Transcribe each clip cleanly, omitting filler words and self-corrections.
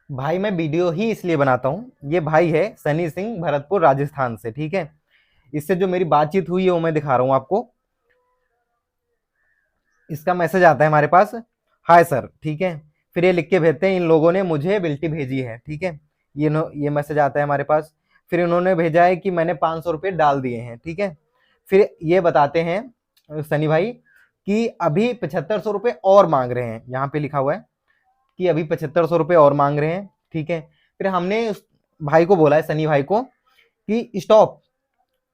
भाई मैं वीडियो ही इसलिए बनाता हूँ, ये भाई है सनी सिंह, भरतपुर राजस्थान से, ठीक है। इससे जो मेरी बातचीत हुई है वो मैं दिखा रहा हूँ आपको। इसका मैसेज आता है हमारे पास, हाय सर, ठीक है। फिर ये लिख के भेजते हैं, इन लोगों ने मुझे बिल्टी भेजी है, ठीक है। ये मैसेज आता है हमारे पास। फिर इन्होंने भेजा है कि मैंने 500 रुपये डाल दिए हैं, ठीक है। फिर ये बताते हैं सनी भाई कि अभी 7500 रुपये और मांग रहे हैं, यहाँ पे लिखा हुआ है कि अभी 7500 रुपये और मांग रहे हैं, ठीक है। फिर हमने उस भाई को बोला है, सनी भाई को, कि स्टॉप,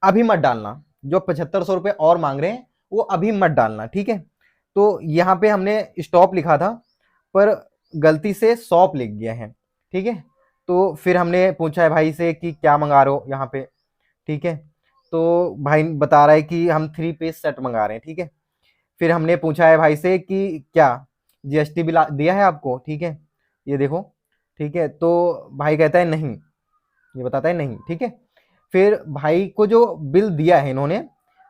अभी मत डालना, जो 7500 रुपये और मांग रहे हैं वो अभी मत डालना, ठीक है। तो यहाँ पे हमने स्टॉप लिखा था, पर गलती से शॉप लिख गया है, ठीक है। तो फिर हमने पूछा है भाई से कि क्या मंगा रहे हो यहाँ पे, ठीक है। तो भाई बता रहा है कि हम 3 पीस सेट मंगा रहे हैं, ठीक है। फिर हमने पूछा है भाई से कि क्या जीएसटी बिल दिया है आपको, ठीक है, ये देखो, ठीक है। तो भाई कहता है नहीं, ये बताता है नहीं, ठीक है। फिर भाई को जो बिल दिया है इन्होंने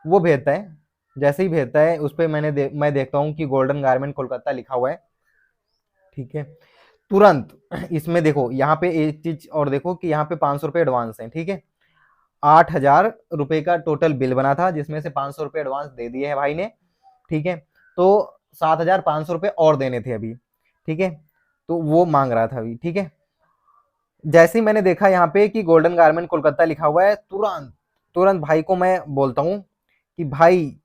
वो भेजता है। जैसे ही भेजता है उस पर मैं देखता हूँ कि गोल्डन गारमेंट कोलकाता लिखा हुआ है, ठीक है। तुरंत इसमें देखो, यहाँ पे एक चीज और देखो कि यहाँ पे 500 रुपये एडवांस है, ठीक है। 8000 रुपये का टोटल बिल बना था, जिसमें से 500 रुपये एडवांस दे दिए है भाई ने, ठीक है। तो 7500 रुपये और देने थे अभी, ठीक है। तो वो मांग रहा था अभी, ठीक है। जैसे ही मैंने देखा यहाँ पे कि गोल्डन गारमेंट कोलकाता लिखा हुआ है, तुरंत तुरंत भाई को मैं बोलता हूँ कि भाई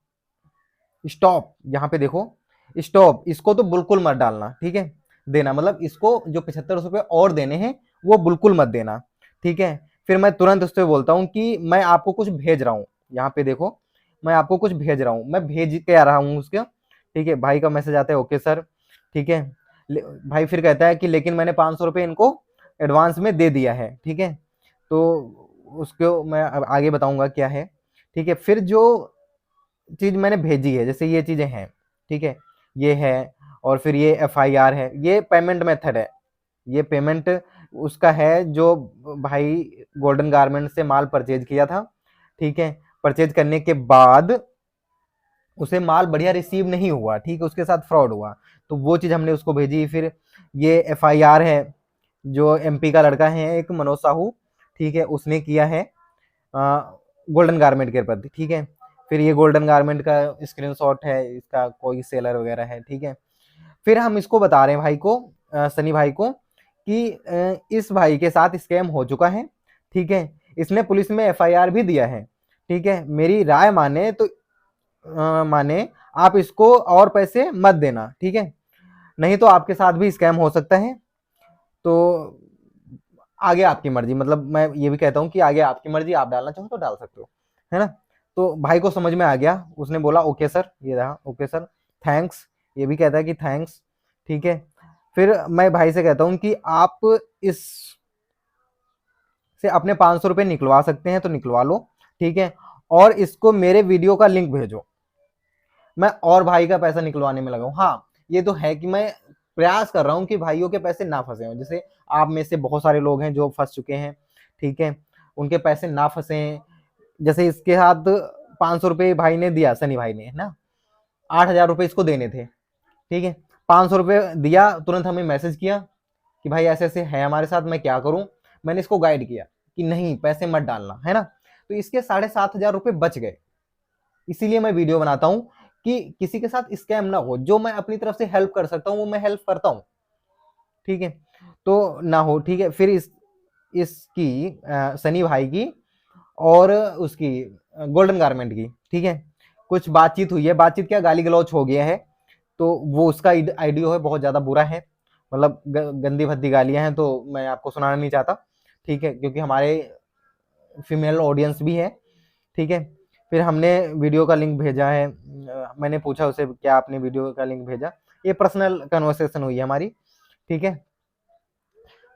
स्टॉप, यहाँ पे देखो, स्टॉप, इसको तो बिल्कुल मत डालना, ठीक है, देना, मतलब इसको जो 7500 रुपये और देने हैं वो बिल्कुल मत देना, ठीक है। फिर मैं तुरंत उससे बोलता हूँ कि मैं आपको कुछ भेज रहा हूँ, यहाँ पे देखो, मैं आपको कुछ भेज रहा हूँ, मैं भेज के आ रहा हूँ उसके, ठीक है। भाई का मैसेज आता है, ओके सर, ठीक है। भाई फिर कहता है कि लेकिन मैंने 500 रुपये इनको एडवांस में दे दिया है, ठीक है। तो उसको मैं अब आगे बताऊंगा क्या है, ठीक है। फिर जो चीज मैंने भेजी है, जैसे ये चीजें हैं, ठीक है, ये है, और फिर ये एफआईआर है, ये पेमेंट मेथड है, ये पेमेंट उसका है जो भाई गोल्डन गारमेंट से माल परचेज किया था, ठीक है। परचेज करने के बाद उसे माल बढ़िया रिसीव नहीं हुआ, ठीक है, उसके साथ फ्रॉड हुआ, तो वो चीज हमने उसको भेजी। फिर ये एफआईआर है, जो एमपी का लड़का है एक मनोज साहू, ठीक है, उसने किया है गोल्डन गारमेंट के प्रति, ठीक है। फिर ये गोल्डन गारमेंट का स्क्रीनशॉट है, इसका कोई सेलर वगैरह है, ठीक है। फिर हम इसको बता रहे हैं भाई को, सनी भाई को, कि इस भाई के साथ स्कैम हो चुका है, ठीक है। इसने पुलिस में एफआईआर भी दिया है, ठीक है। मेरी राय माने तो माने आप इसको और पैसे मत देना, ठीक है, नहीं तो आपके साथ भी स्कैम हो सकता है। तो आगे आपकी मर्जी, मतलब मैं ये भी कहता हूँ कि आगे आपकी मर्जी, आप डालना चाहो तो डाल सकते हो, है ना। तो भाई को समझ में आ गया, उसने बोला ओके सर, ये रहा, ओके सर, थैंक्स, ये भी कहता है कि थैंक्स, ठीक है। फिर मैं भाई से कहता हूँ कि आप इस से अपने 500 रुपये निकलवा सकते हैं तो निकलवा लो, ठीक है, और इसको मेरे वीडियो का लिंक भेजो, मैं और भाई का पैसा निकलवाने में लगा हूँ। हाँ, ये तो है कि मैं प्रयास कर रहा हूँ कि भाइयों के पैसे ना फंसे हों, जैसे आप में से बहुत सारे लोग हैं जो फंस चुके हैं, ठीक है, उनके पैसे ना फंसे। जैसे इसके साथ 500 रुपये भाई ने दिया, सनी भाई ने, है ना, 8000 रुपये इसको देने थे, ठीक है। 500 रुपये दिया, तुरंत हमें मैसेज किया कि भाई ऐसे ऐसे है हमारे साथ, मैं क्या करूं। मैंने इसको गाइड किया कि नहीं, पैसे मत डालना, है ना। तो इसके 7500 रुपये बच गए। इसीलिए मैं वीडियो बनाता हूँ कि किसी के साथ स्कैम ना हो, जो मैं अपनी तरफ से हेल्प कर सकता हूँ वो मैं हेल्प करता हूँ, ठीक है, तो ना हो, ठीक है। फिर इसकी सनी भाई की और उसकी गोल्डन गारमेंट की, ठीक है, कुछ बातचीत हुई है, बातचीत क्या, गाली गलौच हो गया है। तो वो उसका आइडियो है, बहुत ज्यादा बुरा है, मतलब गंदी भद्दी गालियां हैं, तो मैं आपको सुनाना नहीं चाहता, ठीक है, क्योंकि हमारे फीमेल ऑडियंस भी है, ठीक है। फिर हमने वीडियो का लिंक भेजा है, मैंने पूछा उसे क्या आपने वीडियो का लिंक भेजा, ये पर्सनल कन्वर्सेशन हुई है हमारी, ठीक है।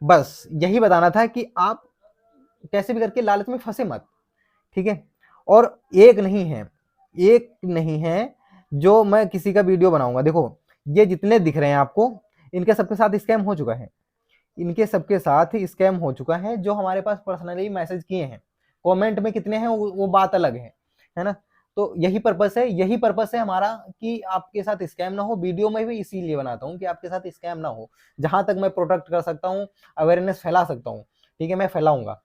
बस यही बताना था कि आप कैसे भी करके लालच में फंसे मत, ठीक है। और एक नहीं है, एक नहीं है जो मैं किसी का वीडियो बनाऊंगा, देखो ये जितने दिख रहे हैं आपको, इनके सबके साथ स्कैम हो चुका है, इनके सबके साथ स्कैम हो चुका है, जो हमारे पास पर्सनली मैसेज किए हैं। कमेंट में कितने हैं वो बात अलग है ना। तो यही पर्पस है हमारा कि आपके साथ स्कैम ना हो। वीडियो में भी इसीलिए बनाता हूँ कि आपके साथ स्कैम ना हो। जहां तक मैं प्रोटेक्ट कर सकता हूँ, अवेयरनेस फैला सकता हूँ, ठीक है, मैं फैलाऊंगा।